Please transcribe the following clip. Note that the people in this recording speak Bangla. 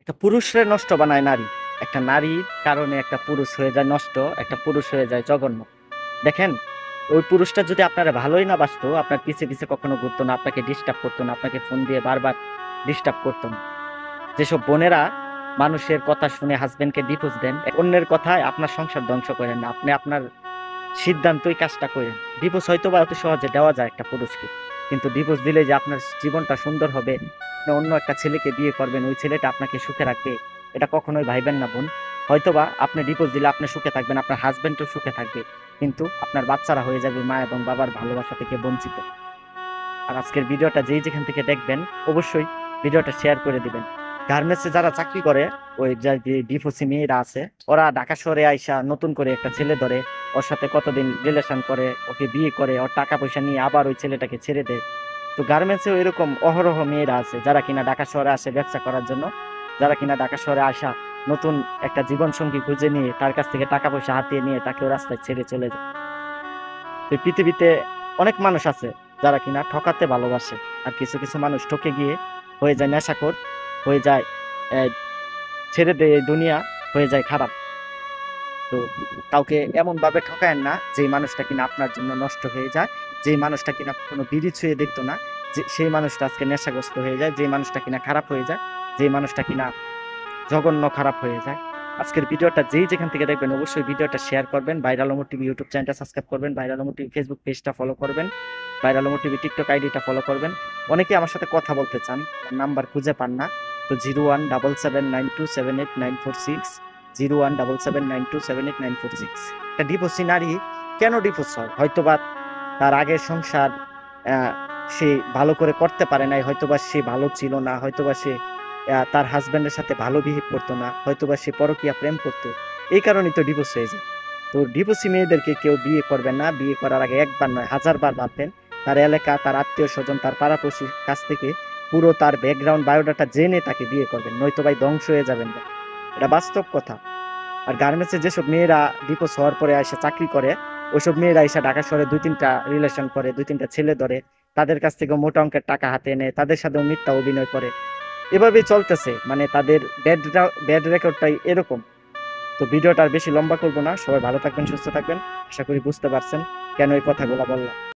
একটা পুরুষরে নষ্ট বানায় নারী। একটা নারীর কারণে একটা পুরুষ হয়ে যায় নষ্ট, একটা পুরুষ হয়ে যায় জঘন্য। দেখেন, ওই পুরুষটা যদি আপনারা ভালোই না বাসতো, আপনার পিছে পিছে কখনো ঘুরতো না, আপনাকে ডিস্টার্ব করতো না, আপনাকে ফোন দিয়ে বারবার ডিস্টার্ব করতো না। যেসব বোনেরা মানুষের কথা শুনে হাজবেন্ডকে ডিভোর্স দেন, অন্যের কথায় আপনার সংসার ধ্বংস করেন না, আপনি আপনার সিদ্ধান্তই কাজটা করেন। ডিভোর্স হয়তো বা অত সহজে দেওয়া যায় একটা পুরুষকে, কিন্তু ডিভোর্স দিলে যে আপনার জীবনটা সুন্দর হবে, আপনি অন্য একটা ছেলেকে বিয়ে করবেন, ওই ছেলেটা আপনাকে সুখে রাখবে, এটা কখনোই ভাইবেন না বোন। হয়তোবা আপনি ডিভোর্স দিলে আপনি সুখে থাকবেন, আপনার হাজবেন্ডও সুখে থাকবে, কিন্তু আপনার বাচ্চারা হয়ে যাবে মা এবং বাবার ভালোবাসা থেকে বঞ্চিত। আর আজকের ভিডিওটা যেই যেখান থেকে দেখবেন, অবশ্যই ভিডিওটা শেয়ার করে দিবেন। গার্মেন্টসে যারা চাকরি করে, ওই যে ডিফোসি মেয়েরা আছে, ওরা ঢাকা শহরে আইসা নতুন করে একটা ছেলে ধরে, ওর সাথে কতদিন রিলেশন করে, ওকে বিয়ে করে, ওর টাকা পয়সা নিয়ে আবার ওই ছেলেটাকে ছেড়ে দেয়। তো গার্মেন্টসেও এরকম অহরহ মেয়েরা আছে যারা কিনা ঢাকা শহরে আসে ব্যবসা করার জন্য, যারা কিনা ঢাকা শহরে আসা নতুন একটা জীবন সঙ্গী খুঁজে নিয়ে তার কাছ থেকে টাকা পয়সা হাতিয়ে নিয়ে তাকেও রাস্তায় ছেড়ে চলে যায়। তো এই পৃথিবীতে অনেক মানুষ আছে যারা কিনা ঠকাতে ভালোবাসে, আর কিছু কিছু মানুষ ঠকে গিয়ে হয়ে যায় নেশাখোর, হয়ে যায় আহ, ছেড়ে দেয় এই দুনিয়া, হয়ে যায় খারাপ। তো কাউকে এমন ভাবে ঠকায়েন না যেই মানুষটা কিনা আপনার জন্য নষ্ট হয়ে যায়, যেই মানুষটা কিনা কোনো বিড়ি ছুঁয়ে দেখতো না, যে সেই মানুষটা আজকে নেশাগ্রস্ত হয়ে যায়, যেই মানুষটা কিনা খারাপ হয়ে যায়, যেই মানুষটা কিনা জঘন্য খারাপ হয়ে যায়। আজকের ভিডিওটা যেই যেখান থেকে দেখবেন, অবশ্যই ভিডিওটা শেয়ার করবেন, ভাইরাল ওমর টিভি ইউটিউব চ্যানেলটা সাবস্ক্রাইব করবেন, ভাইরাল ওমর টিভি ফেসবুক পেজটা ফলো করবেন, ভাইরাল ওমর টিভি টিকটক আইডিটা ফলো করবেন। অনেকে আমার সাথে কথা বলতে চান, নাম্বার খুঁজে পান না, তো 0177927894 6, 0177927894 6। একটা ডিভোর্সি নারী কেন ডিভোর্স হয়? হয়তোবা তার আগের সংসার আহ, সে ভালো করে করতে পারে নাই, হয়তোবা সে ভালো ছিল না, হয়তোবা সে তার হাজবেন্ডের সাথে ভালো বিহেভ করতো না, হয়তোবা সে পরকীয়া প্রেম করতো। এই কারণেই তো ডিভোর্স হয়ে যায়। তো ডিভোর্সি মেয়েদেরকে কেউ বিয়ে করবেন না, বিয়ে করার আগে একবার নয় 1000 বার ভাববেন। তার এলাকা, তার আত্মীয় স্বজন, তার পাড়াপড়শির কাছ থেকে পুরো তার ব্যাকগ্রাউন্ড বায়োডাটা জেনে তাকে বিয়ে করবেন, নয়তো ভাই ধ্বংস হয়ে যাবেন না। এটা বাস্তব কথা। আর গার্মেন্টসে যেসব মেয়েরা ডিভোর্স হওয়ার পরে এসে চাকরি করে, ওইসব মেয়েরা এসে ঢাকা শহরে 2-3টা রিলেশন করে, 2-3টা ছেলে ধরে, তাদের কাছ থেকে মোটা অঙ্কের টাকা হাতে নেয়, তাদের সাথেও মিথ্যা অভিনয় করে। এভাবেই চলতেছে, মানে তাদের ব্যাড ব্যাড রেকর্ডটাই এরকম। তো ভিডিওটা আর বেশি লম্বা করবো না, সবাই ভালো থাকবেন, সুস্থ থাকবেন। আশা করি বুঝতে পারছেন কেন এই কথাগুলো বললাম।